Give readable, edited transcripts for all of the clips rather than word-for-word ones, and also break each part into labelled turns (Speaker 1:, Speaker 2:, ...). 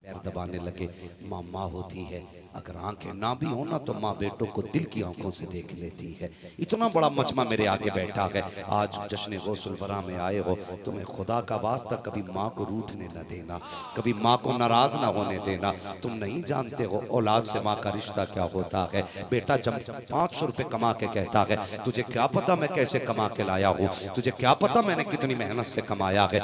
Speaker 1: पैर दबाने लगे। माँ माँ होती है, अगर आंखें ना भी हो ना तो माँ बेटों को दिल की आंखों से देख लेती है। इतना बड़ा मजमा मेरे आगे बैठा है, आज जश्न गौसुल वरा में आए हो, तुम्हें खुदा का वास्ता कभी माँ को रूठने न देना, कभी माँ को नाराज ना होने देना। तुम नहीं जानते हो औलाद से माँ का रिश्ता क्या होता है। बेटा जब 500 रुपए कमा के कहता है, तुझे क्या पता मैं कैसे कमा के लाया हूँ, तुझे क्या पता मैंने कितनी मेहनत से कमाया है।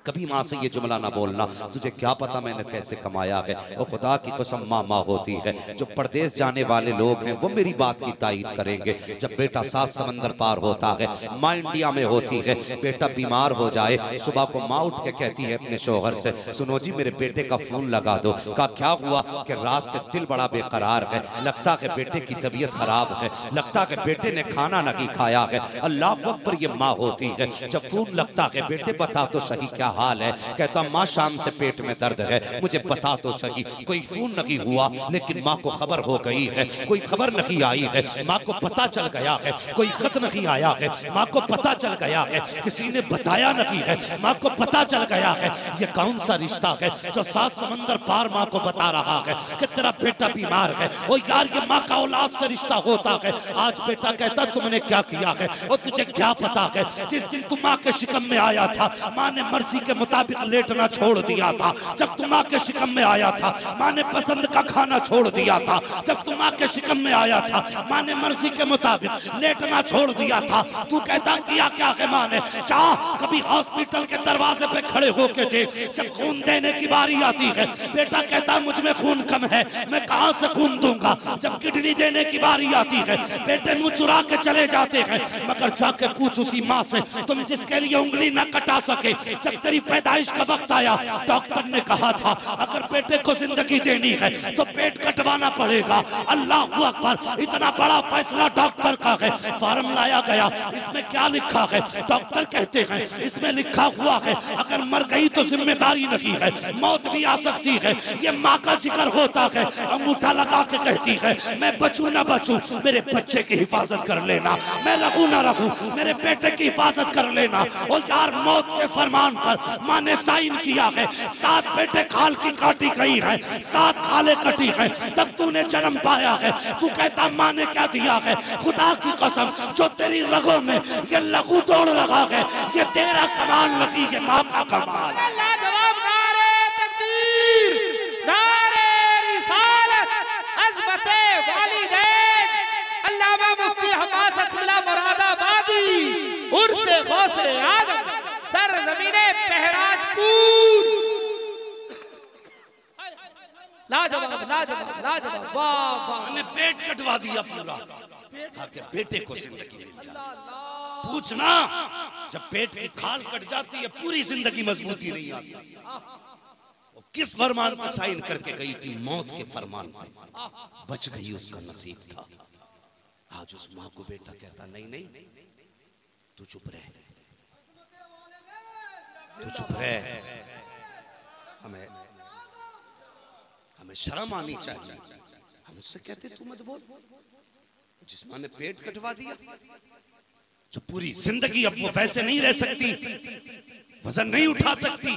Speaker 1: कभी माँ से ये जुमला ना बोलना, तुझे क्या पता मैंने कैसे कमाया है। और खुदा की कसम माँ माँ होती है। जो परदेश जाने वाले लोग हैं वो मेरी बात की तायीद करेंगे। जब बेटा 7 समंदर पार होता है, माँ इंडिया में होती है, बेटा बीमार हो जाए, सुबह को माँ उठ के कहती है अपने शोहर से, सुनो जी मेरे बेटे का फोन लगा दो। का क्या हुआ कि रात से दिल बड़ा बेकरार है, लगता है बेटे की तबीयत खराब है, लगता है बेटे ने खाना नहीं खाया है। अल्लाह अकबर, ये माँ होती है। जब फोन लगता है, बेटे बता तो सही क्या हाल है। कहता माँ शाम से पेट में दर्द है, मुझे बता तो सही। कोई फोन नहीं हुआ लेकिन माँ को खबर हो गई है, कोई खबर नहीं आई है, माँ को पता चल गया है। कोई खत नहीं आया है, माँ को पता चल गया है। किसी ने बताया नहीं है, माँ को पता चल गया है। ये कौन सा रिश्ता है जो 7 समंदर पार माँ को बता रहा है कि तेरा बेटा बीमार है। ओ यार, ये माँ का औलाद से रिश्ता होता है। आज बेटा कहता तुमने क्या किया है और तुझे क्या पता है। जिस दिन तुम माँ के शिकम में आया था, माँ ने मर्जी के मुताबिक लेटना छोड़ दिया था। जब तुम माँ के शिकम में आया था, माँ ने पसंद का खाना छोड़ दिया था। जब तुम माँ के शिकम में आया था, माँ ने मर्जी के मुताबिक लेटना छोड़ दिया था। तू कहता किया क्या है माँ ने। चाह कभी हॉस्पिटल के दरवाजे पे खड़े होके देख, जब खून देने की बारी आती है, बेटा कहता मुझ में खून कम है, मैं कहां से खून दूंगा। जब किडनी देने की बारी आती है, बेटे मुंह चुरा के चले जाते हैं। मगर जाके पूछ उसी माँ से, तुम जिसके लिए उंगली न कटा सके, जब तेरी पैदाइश का वक्त आया, डॉक्टर ने कहा था अगर बेटे को जिंदगी देनी है तो पेट कटवाना पड़ेगा। अल्लाह अकबर, इतना बड़ा फैसला डॉक्टर का है। फॉर्म लाया गया, इसमें क्या लिखा है। डॉक्टर कहते हैं इसमें लिखा हुआ है अगर मर गई तो जिम्मेदारी नहीं है, मौत भी आ सकती है। ये माँ का जिक्र होता है, अंगूठा लगा के कहती है मैं बचूं ना बचूं, मेरे बच्चे की हिफाजत कर लेना, मैं रहूं ना रहूं, मेरे बेटे की हिफाजत कर लेना। और यार, मौत के फरमान पर माँ ने साइन किया है। 7 बेटे खाल की काटी गई है, 7 खाले कटी है, तब तूने जन्म पाया है। तू कहता माँ ने क्या दिया है। खुदा की कसम, जो तेरी रगों में ये लहू दौड़ रहा है, ये तेरा कमाल नहीं, ये माँ का कमाल।
Speaker 2: लाजवाब नारे तकबीर, नारे रिसालत, अज़मते वालिदैन, अल्लामा मुफ्ती हमासतुल्लाह मुरादाबादी, उर्से गौसे आदम, सरज़मीने बहराजपुर। लाजवाब लाजवाब लाजवाब, वाह वाह।
Speaker 1: मैंने पेट कटवा दिया पूरा ताकि बेटे को जिंदगी मिल जाए। पूछना, जब पेट की खाल कट जाती है पूरी जिंदगी मजबूती नहीं आती। वो किस फरमान पर साइन करके गई थी, मौत के फरमान पर, बच गई, उसका नसीब था। आज उस माँ को बेटा कहता नहीं नहीं, तू चुप रह, तू चुप रह, हमें शर्म आनी चाहिए। हम उससे कहते तू मत बोल। जिस माँ ने पेट कटवा दिया, जो पूरी जिंदगी अब वो वैसे नहीं रह सकती, वजन नहीं उठा सकती,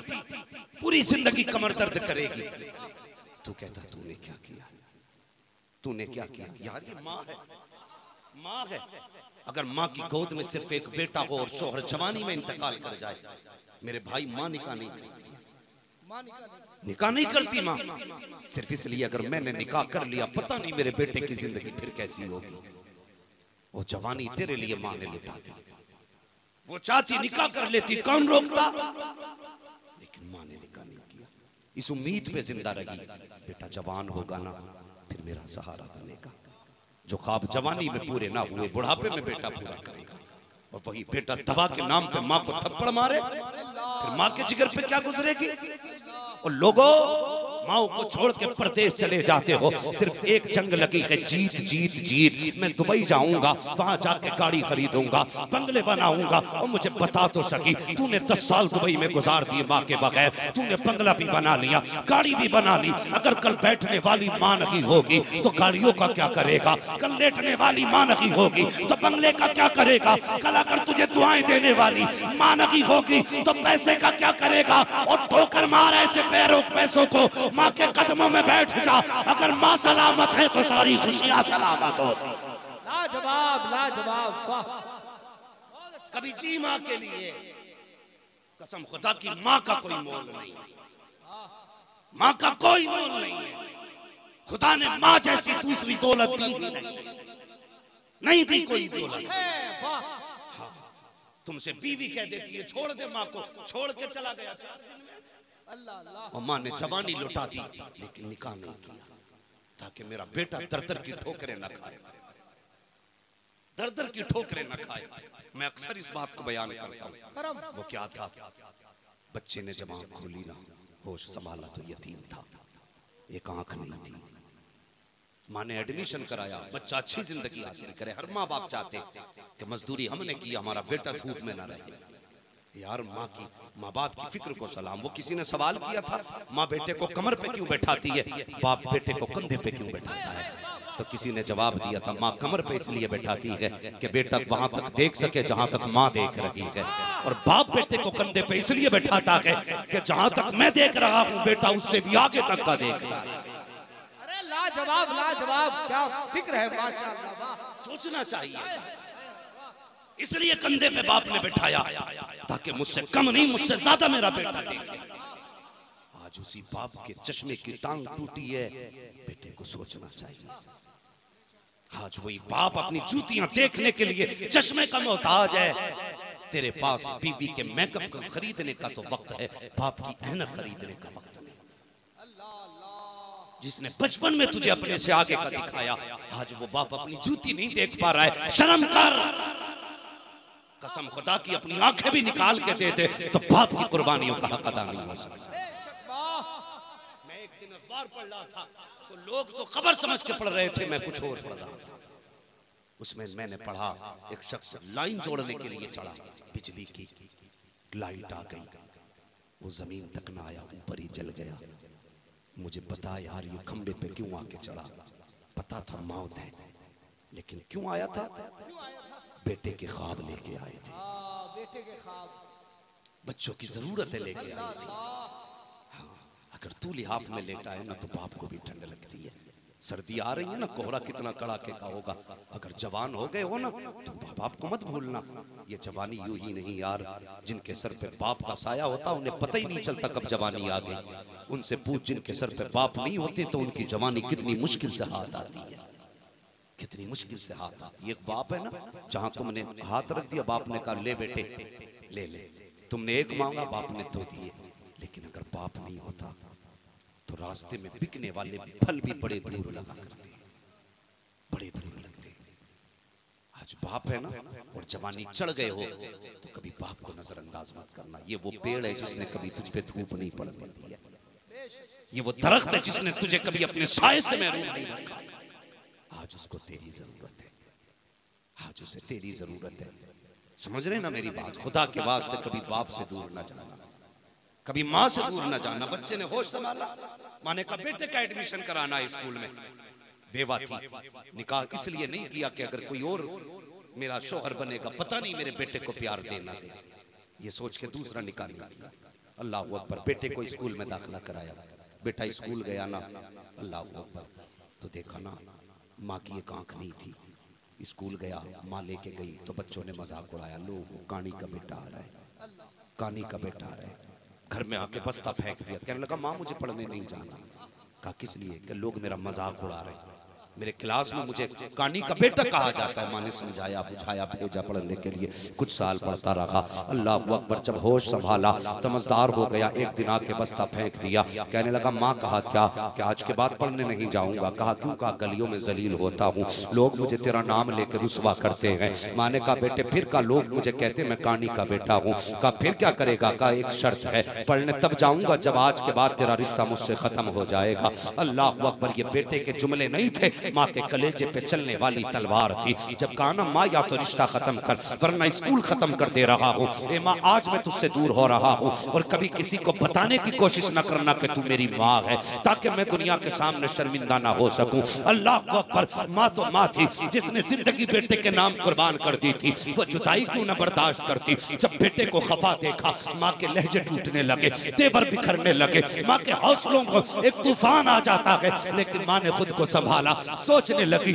Speaker 1: पूरी जिंदगी कमर दर्द करेगी। तू कहता तूने क्या किया, तूने क्या किया। यार ये माँ है, माँ है। अगर माँ की गोद में सिर्फ एक बेटा हो और शोहर जवानी में इंतकाल कर जाए, मेरे भाई माँ निकाह नहीं करती। माँ सिर्फ इसलिए अगर मैंने निकाह कर लिया, पता नहीं मेरे बेटे की जिंदगी फिर कैसी होगी। वो जवानी तेरे लिए माँ ने लुटा दी। वो चाहती निकाह कर लेती, कौन रोकता, लेकिन माँ ने निकाह नहीं किया। इस उम्मीद पे जिंदा रही, बेटा जवान होगा ना फिर मेरा सहारा बनेगा। जो ख्वाब जवानी में पूरे ना हुए, बुढ़ापे में बेटा पूरा करेगा। और वही बेटा दवा के नाम पे माँ को थप्पड़ मारे, फिर माँ के जिगर पे क्या गुजरेगी। और लोगों, माओ को छोड़ के प्रदेश चले जाते हो। सिर्फ एक जंग लगी है, जीत जीत जीत। मैं दुबई जाऊंगा, वहां जाके गाड़ी खरीदूंगा, बंगले बनाऊंगा। और मुझे बता तो सकी, तूने 10 साल दुबई में गुजार दिए माँ के बगैर, तूने बंगला भी बना लिया, गाड़ी भी बना ली। अगर कल बैठने वाली माँ नहीं होगी तो गाड़ियों का क्या करेगा? कल लेटने वाली माँ नहीं होगी तो बंगले का क्या करेगा? कल अगर तुझे दुआएं देने वाली माँ नहीं होगी तो पैसे का क्या करेगा? और ठोकर मार ऐसे पैसों को, माँ के कदमों में बैठ जा। अगर माँ सलामत है तो सारी खुशियां सलामत होती।
Speaker 2: लाजवाब लाजवाब, वाह।
Speaker 1: कभी जी माँ के लिए, कसम खुदा की माँ का कोई मोल नहीं, माँ का कोई मोल नहीं है। खुदा ने माँ जैसी दूसरी दौलत दी नहीं दी कोई दौलत। हाँ, तुमसे बीवी कह देती है छोड़ दे माँ को, छोड़ के चला गया 4 दिन में। और माँ ने जवानी लुटा दी लेकिन निकाह नहीं किया, ताकि मेरा बेटा दर-दर की ठोकरें न खाए, दर-दर की ठोकरें न खाए। मैं अक्सर इस बात को बयान करता हूँ। वो क्या था? बच्चे ने जब आंख खोली ना, होश संभाला तो यतीम था, एक आंख नहीं थी। माँ ने एडमिशन कराया, बच्चा अच्छी जिंदगी हासिल करे। हर माँ बाप चाहते कि मजदूरी हमने की, हमारा बेटा धूप में ना रहे। यार माँ बाप की फिक्र को सलाम। वो किसी ने सवाल किया था, माँ बेटे को कमर पे क्यों बैठाती है, बाप बेटे को कंधे पे क्यों बैठाता है? तो किसी ने जवाब दिया था, माँ कमर पे इसलिए बैठाती है कि बेटा वहां तक देख सके जहां तक माँ देख रही है, और बाप बेटे को कंधे पे इसलिए बैठाता है कि जहां तक मैं देख रहा हूँ बेटा उससे भी आगे तक का देख रहा है।
Speaker 2: अरे लाजवाब लाजवाब, क्या फिक्र है, माशाअल्लाह।
Speaker 1: सोचना चाहिए, इसलिए कंधे पे बाप ने बैठाया ताकि मुझसे कम नहीं मुझसे ज्यादा मेरा बेटा देखे। आज उसी बाप के चश्मे की टांग टूटी है, बेटे को सोचना चाहिए। आज वही बाप अपनी जूतियां देखने के लिए चश्मे का मोहताज है। तेरे पास बीवी के मेकअप को खरीदने का तो वक्त है, बाप की ऐनक खरीदने का वक्त नहीं। जिसने बचपन में तुझे अपने से आगे का दिखाया, आज वो बाप अपनी जूती नहीं देख पा रहा है। शर्म कर। कसम खुदा की अपनी आंखें भी निकाल के दे दे तो बाप की कुर्बानियों का हक अदा नहीं हो सकता। मैं एक दिन अखबार पढ़ रहा था तो लोग तो खबर समझ के पढ़ रहे थे, मैं कुछ और पढ़ रहा था। उसमें मैंने पढ़ा, एक शख्स लाइन जोड़ने के लिए चढ़ा, बिजली की लाइट आ गई, वो जमीन तक ना आया, ऊपर ही जल गया। मुझे पता यार ये खंबे पे क्यों आके चढ़ा, पता था मौत है, लेकिन क्यों आया था? बेटे के ख्वाब लेके आए थे,
Speaker 2: बेटे के ख्वाब,
Speaker 1: बच्चों की जरूरतें लेके आई थी। हाँ, अगर तू लिहाफ में लेटा है ना तो बाप को भी ठंड लगती है। सर्दी आ रही है ना, कोहरा कितना कड़ाके का होगा। अगर जवान हो गए हो ना तो बाप को मत भूलना। ये जवानी यूं ही नहीं यार, जिनके सर पे बाप का साया होता उन्हें पता ही नहीं चलता कब जवानी आ गई। उनसे पूछ जिनके सर पे बाप नहीं होते तो उनकी जवानी कितनी मुश्किल से हाथ आती है, कितनी मुश्किल से हाथ आती है। एक बाप है ना, जहां तुमने हाथ रख दिया बाप ने कहा ले बेटे ले ले, तुमने एक मांगा बाप ने 2 दिए। लेकिन अगर बाप नहीं होता तो रास्ते में बिकने वाले फल भी बड़े दूर लगा करते, बड़े दूर लगते। आज बाप है ना और जवानी चढ़ गए हो तो कभी बाप को नजरअंदाज मत करना। ये वो पेड़ है जिसने कभी तुझ पे धूप नहीं पड़ने दी है, ये वो दरख्त है जिसने तुझे कभी अपने साए से महरूम नहीं रखा। आज उसको तेरी जरूरत है, आज उसे तेरी जरूरत है। समझ रहे ना मेरी बात? खुदा के वास्ते कभी बाप से दूर ना जाना, कभी माँ से दूर ना जाना। बच्चे ने होश संभाला, माँ ने कहा बेटे का एडमिशन कराना है स्कूल में। बेवा थी, निकाह इसलिए नहीं किया कि अगर कोई और मेरा शौहर बनेगा पता नहीं मेरे बेटे को प्यार देना दे, ये सोच के दूसरा निकाह नहीं किया। अल्लाह अकबर, बेटे को स्कूल में दाखिला कराया। बेटा स्कूल गया ना, अल्लाह अकबर, तो देखा ना माँ की एक आंख नहीं थी। स्कूल गया, माँ लेके गई तो बच्चों ने मजाक उड़ाया, लो कानी का बेटा आ रहा है, कानी का बेटा आ रहा है। घर में आके बस्ता फेंक दिया, कहने लगा माँ मुझे पढ़ने नहीं जाना। कहा किस लिए? कि लोग मेरा मजाक उड़ा रहे हैं। मेरे क्लास में मुझे कानी का बेटा कहा जाता है। माँ ने समझाया बुझाया भेजा पढ़ने के लिए, कुछ साल पढ़ता रहा। अल्लाह अकबर, जब होश संभाला, समझदार हो गया, एक दिन आके बस्ता फेंक दिया। कहने लगा माँ कहा क्या कि आज के बाद पढ़ने नहीं जाऊंगा। कहा क्यों? कहा गलियों में जलील होता हूँ, लोग मुझे तेरा नाम लेकर रुसवा करते हैं। माँ ने कहा बेटे फिर का लोग मुझे कहते मैं कानी का बेटा हूँ। कहा फिर क्या करेगा? कहा एक शर्त है, पढ़ने तब जाऊंगा जब आज के बाद तेरा रिश्ता मुझसे खत्म हो जाएगा। अल्लाह अकबर, ये बेटे के जुमले नहीं थे, माँ के कलेजे पे चलने वाली तलवार थी। जब कहा ना माँ या तो रिश्ता खत्म कर वरना स्कूल खत्म कर दे रहा हूँ। ए माँ आज मैं तुझसे दूर हो रहा हूँ और कभी किसी को बताने की कोशिश न करना कि तू मेरी माँ है, ताकि मैं दुनिया के सामने शर्मिंदा ना हो सकूं। अल्लाह अकबर, माँ तो माँ थी जिसने जिंदगी बेटे के नाम कुर्बान कर दी थी। वो जुदाई क्यों न बर्दाश्त करती। जब बेटे को खफा देखा, माँ के लहजे टूटने लगे, तेवर बिखरने लगे, माँ के हौसलों को एक तूफान आ जाता है। लेकिन माँ ने खुद को संभाला, सोचने लगी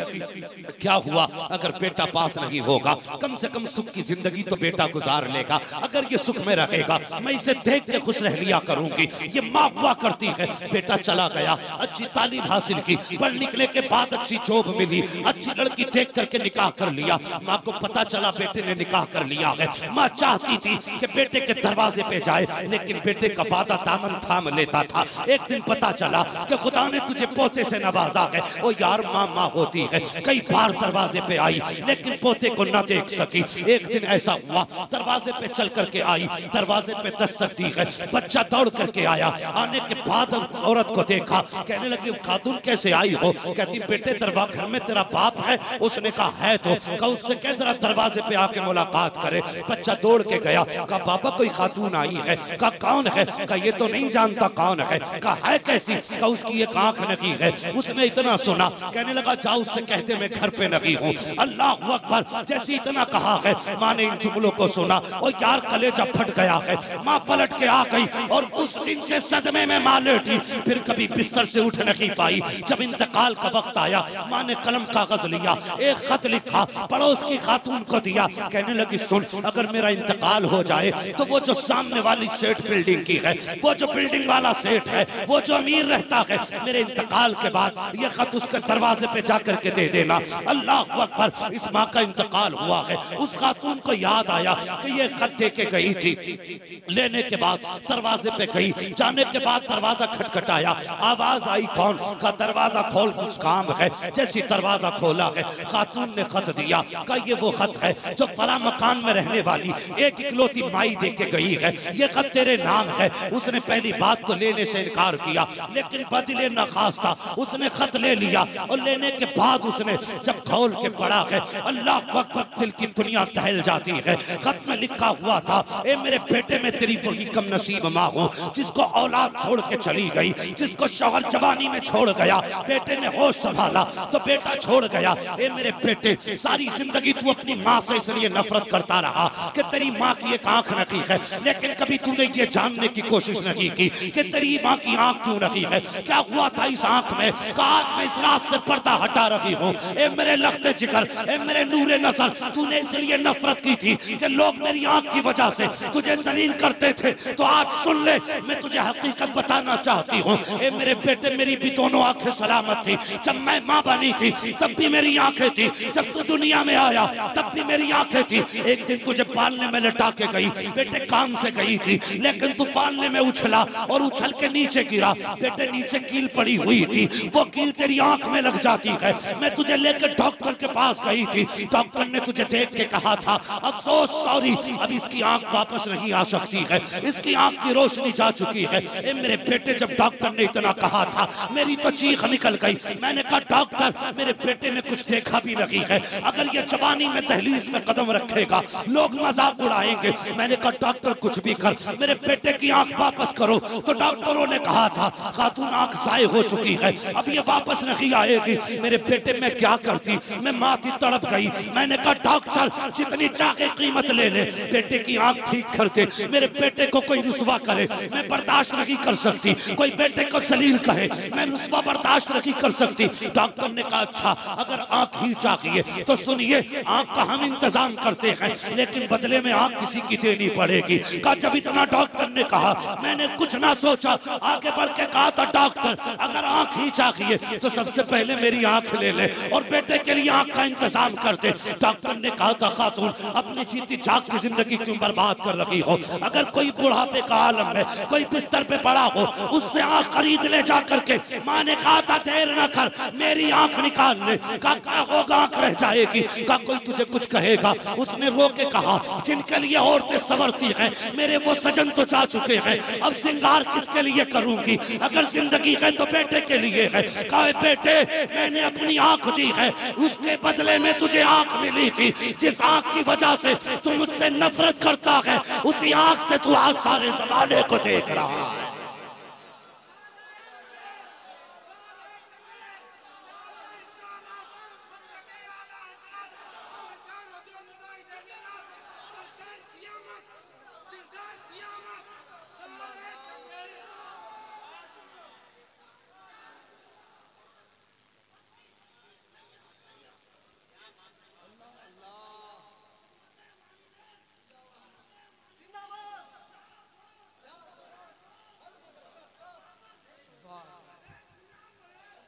Speaker 1: क्या हुआ अगर बेटा पास नहीं होगा, कम से कम सुख की जिंदगी तो बेटा गुजार लेगा। अगर ये सुख में रहेगा मैं इसे देख के खुश रह लिया करूंगी। ये माँ हुआ करती है। बेटा चला गया, अच्छी तालीम हासिल की, पढ़ निकले के बाद अच्छी जॉब मिली, अच्छी लड़की देख करके निकाह कर लिया। माँ को पता चला बेटे ने निकाह कर लिया है। माँ चाहती थी कि बेटे के दरवाजे पे जाए, लेकिन बेटे का वादा दामन थाम लेता था। एक दिन पता चला कि खुदा ने तुझे पोते से नवाजा है। ओ यार माँ माँ होती है, कई बार दरवाजे पे आई लेकिन पोते को न देख सकी। एक दिन ऐसा हुआ, दरवाजे पे चल करके आई, दरवाजे पे दस्तक दी है, बच्चा दौड़ करके आया। आने के बाद औरत को देखा, कहने लगी खातून कैसे आई हो? कहती बेटे दरबार घर में तेरा बाप है। उसने कहा है तो। कहा उससे कह जरा दरवाजे पे आके मुलाकात करे। बच्चा दौड़ के गया, कहा बाबा कोई खातून आई है। कहा कौन है? कहा ये तो नहीं जानता कौन है। कहा है कैसी? कहा उसकी एक आंख नकी है। उसने इतना सुना, कहने लगा जाओ उससे कहते मैं घर पे नहीं हूँ। अल्लाह अकबर, जैसे इतना कहा है, माँ ने इन जुमलों को सुना और यार कलेजा फट गया है। माँ पलट के आ गई और उस दिन से सदमे में माँ लेटी, फिर कभी बिस्तर से उठ नहीं पाई। जब इंतकाल का वक्त आया, माँ ने कलम कागज लिया, एक खत लिखा, पड़ोस की खातून को दिया। कहने लगी सुन, अगर मेरा इंतकाल हो जाए तो वो जो सामने वाली सेठ बिल्डिंग की है, वो जो बिल्डिंग वाला सेठ है, वो जो अमीर रहता है, मेरे इंतकाल के बाद ये खत उसके दरवाजे पे जाकर के दे देना। अल्लाह अकबर, इस माँ का इंतकाल हुआ है। उस खातून को याद आया कि ये खत दे के गई थी। लेने के बाद दरवाजे पे गई, जाने के बाद दरवाजा खटखटाया, आवाज आई कौन? का दरवाजा खोल कुछ काम है। जैसी दरवाजा खोला है, खातून ने खत दिया। का ये वो खत है जो फला मकान में रहने वाली एक इकलौती माई दे के गई है, ये खत तेरे नाम है। उसने पहली बात तो लेने से इनकार किया, लेकिन बदले न खास्ता उसने खत ले लिया। और लेने के बाद उसने जब खोल के पढ़ा है, अल्लाह अकबर, दिल की दुनिया दहल जाती है। खत में लिखा हुआ था, ए मेरे बेटे में तेरी वही कम नसीब माँ हूँ जिसको औलाद छोड़ के चली गई, जिसको शौहर जवानी में छोड़ गया, बेटे ने होश संभाला तो बेटा छोड़ गया। ए मेरे बेटे, सारी जिंदगी तू अपनी माँ से इसलिए नफरत करता रहा कि तेरी माँ की एक आंख नकी है, लेकिन कभी तूने ये जानने की कोशिश नहीं की कि तेरी माँ की आंख क्यों नकी है, क्या हुआ था इस आंख में। आज मैं इस रात से पर्दा हटा रही हूँ। ए मेरे लख्ते जिगर, ए मेरे नूरे नजर, तूने इसलिए नफरत की थी कि लोग मेरी आंख की वजह से तुझे जलील करते थे, तो आज सुन ले, मैं तुझे हकीकत बताना चाहती हूँ। ए मेरे बेटे, मेरी भी दोनों आंखें सलामत थी। जब मैं माँ बनी थी तब भी मेरी आंखें थी, जब तू दुनिया में आया तब भी मेरी आंखें थी। एक दिन तुझे पालने में लटा के गई, बेटे काम से गई थी, लेकिन तू पालने में उछला और उछल के नीचे गिरा। बेटे नीचे कील पड़ी हुई थी, वो कील तेरी आंख में लग जाती है। मैं तुझे लेकर डॉक्टर के पास गई थी, डॉक्टर ने तुझे देख के कहा था अफसोस सॉरी, अब इसकी आंख वापस नहीं आ सकती है, इसकी आंख की रोशनी जा चुकी है। ए मेरे बेटे, जब डॉक्टर ने इतना कहा था मेरी तो चीख निकल गई। मैंने कहा डॉक्टर, मेरे बेटे ने कुछ देखा भी नहीं है, अगर ये जवानी में दहलीज में कदम रखेगा लोग मजाक उड़ाएंगे। मैंने कहा डॉक्टर कुछ भी कर, मेरे बेटे की आंख वापस करो। तो डॉक्टरों ने कहा था खातून आंख जाए हो चुकी है, अब ये वापस नहीं आएगी। मेरे बेटे, मैं क्या करती, मैं माँ थी, तड़प गई। मैंने कहा डॉक्टर जितनी चाहे कीमत ले ले, बेटे की आंख ठीक कर दे। मेरे बेटे को कोई रुसवा करे मैं बर्दाश्त नहीं कर सकती, कोई बेटे को सलील कहे मैं रुसवा बर्दाश्त नहीं कर सकती। डॉक्टर ने कहा अच्छा, अगर आंख ही चाहिए तो सुनिए, आंख का हम इंतजाम करते हैं, लेकिन बदले में आंख किसी की देनी पड़ेगी। कहा जब इतना डॉक्टर ने कहा, मैंने कुछ ना सोचा, आगे बढ़ के कहा था डॉक्टर अगर आंख ही चाहिए तो सबसे पहले पहले मेरी आंख ले ले और बेटे के लिए आंख का इंतजाम कर दे। डॉक्टर ने कहा था खातून अपनी जीती जागती जिंदगी क्यों बर्बाद कर रही हो, अगर कोई बुढ़ापे का आलम में कोई बिस्तर पे पड़ा हो उससे आंख खरीद ले जा करके। माँ ने कहा था देर न कर मेरी आंख निकाल ले। का होगा आंख रह जाएगी, का कोई तुझे कुछ कहेगा। उसने रो के कहा जिनके लिए औरतें संवरती हैं मेरे वो सजन तो जा चुके हैं, अब श्रृंगार किसके लिए करूंगी, अगर जिंदगी है तो बेटे के लिए है। कहा बेटे मैंने अपनी आंख दी है, उसके बदले में तुझे आंख मिली थी। जिस आंख की वजह से तू मुझसे नफरत करता है उसी आंख से तू आज सारे जमाने को देख रहा है।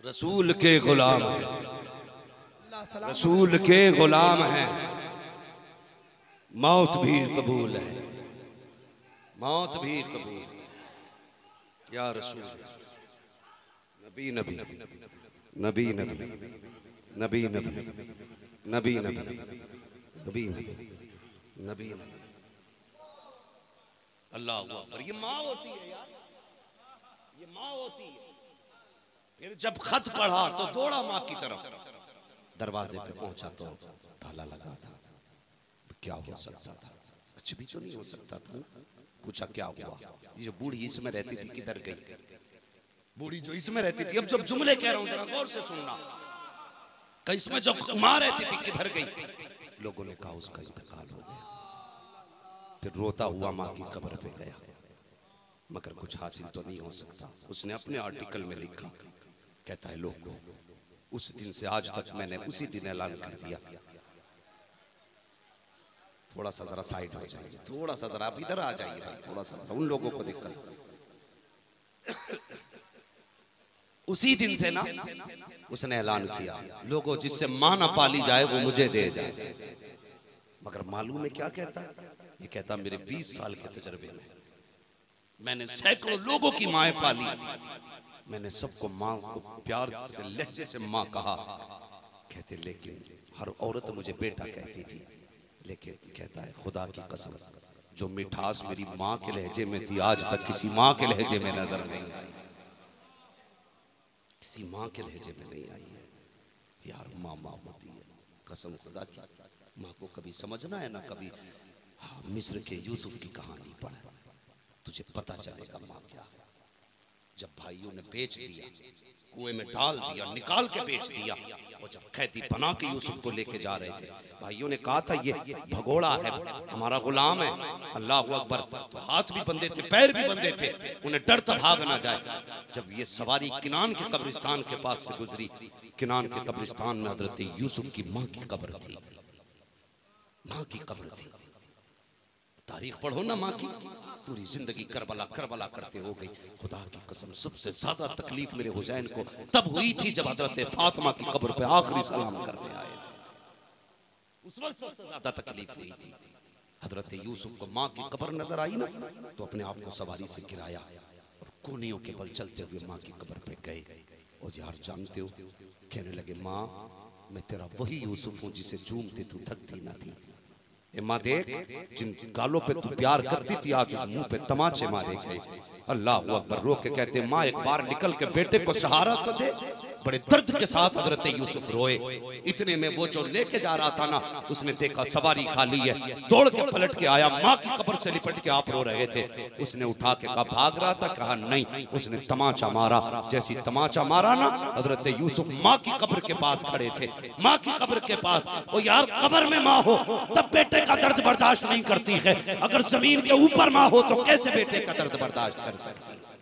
Speaker 1: रसूल के गुलाम हैं, रसूल के गुलाम हैं। मौत भी कबूल है, मौत भी कबूल। या रसूल नबी नबी नबी नबी नबी नबी नबी नबी नबी नबी। अल्लाह अकबर। ये माँ होती है यार, ये माँ होती है। फिर जब खत पढ़ा तो दौड़ा माँ की तरफ। दरवाजे पे पहुंचा तो ताला लगा था। क्या हो सकता था, कुछ भी तो नहीं हो सकता था। पूछा क्या हुआ। ये जो बूढ़ी इसमें रहती थी किधर गई, बूढ़ी जो इसमें रहती थी। अब जब जुमले कह रहा हूं जरा गौर से सुनना। कहीं इसमें जो माँ रहती थी किधर गई। लोगों ने कहा उसका इंतकाल हो गया। फिर रोता हुआ माँ की कब्र पे गया, मगर कुछ हासिल तो नहीं हो सकता। उसने अपने आर्टिकल में लिखा, कहता है लोगों उस दिन से आज तक मैंने उसी दिन ऐलान कर दिया। थोड़ा सा जरा साइड हो जाइए, थोड़ा सा जरा आप इधर आ जाइए भाई, थोड़ा सा उन लोगों को दिक्कत। उसी दिन से ना उसने ऐलान किया लोगों जिससे मां ना पाली जाए वो मुझे दे जाए। मगर मालूम है क्या कहता है, ये कहता मेरे 20 साल के तजर्बे में मैंने सैकड़ों लोगों की माएं पाली, मैंने सबको माँ को प्यार से लहजे से माँ कहा। कहते लेकिन हर औरत मुझे बेटा कहती थी, लेकिन कहता है खुदा की कसम जो मिठास मेरी माँ के लहजे में थी आज तक किसी माँ के लहजे में नजर नहीं आई, किसी माँ के लहजे में नहीं आई है। यार माँ माँ होती है, कसम खुदा की। माँ को कभी समझना है ना कभी। हाँ, मिस्र के यूसुफ की कहानी पढ़, तुझे पता चलेगा माँ क्या है। जब भाइयों ने बेच दिया, कुएं में डाल दिया, निकाल के बेच दिया, और जब कैदी बना के यूसुफ को लेके जा रहे थे, भाइयों ने कहा था ये भगोड़ा है, हमारा गुलाम है। अल्लाह अकबर। तो हाथ भी बंधे थे, पैर भी बंधे थे, उन्हें डर था भाग ना जाए। जब ये सवारी किनान के कब्रिस्तान के पास से गुजरी, किनान के कब्रिस्तान में हजरत यूसुफ की माँ की कब्र थी, माँ की कब्र थी। तारीख पढ़ो ना माँ की, पूरी जिंदगी करबला करबला करते हो गई। खुदा की कसम सबसे ज्यादा तकलीफ मेरे हुसैन को तब हुई थी जब हजरत फातिमा की कब्र पे आखिरी सलाम करने आए थे। उस वक्त सबसे ज्यादा तकलीफ हुई थी। हजरत यूसुफ को माँ की कब्र नजर आई ना, तो अपने आप को सवारी से गिराया और कोनियों के बल चलते हुए माँ की कब्र पे गए। और यार जानते हो, कहने लगे माँ मैं तेरा वही यूसुफ हूँ जिसे चूमते तू थकती ना थी। माँ देख जिन गालों पे तू प्यार करती थी आज उस मुंह पे तमाचे मारे गए। अल्लाह अकबर। रो के कहते माँ एक बार निकल के बेटे को सहारा तो दे। बड़े दर्द के साथ हजरत यूसुफ रोए। इतने में वो जो लेके जा रहा था ना, उसने देखा सवारी खाली है, दौड़ के पलट के आया, माँ की कब्र से लिपट के आप रो रहे थे। उसने उठा के कहा भाग रहा था, कहा नहीं। उसने तमाचा मारा, जैसी तमाचा मारा ना, हजरत यूसुफ माँ की कब्र के पास खड़े थे, माँ की कब्र के पास। ओ यार कब्र में माँ हो तब बेटे का दर्द बर्दाश्त नहीं करती है, अगर जमीन के ऊपर माँ हो तो कैसे बेटे का दर्द बर्दाश्त कर सकती है।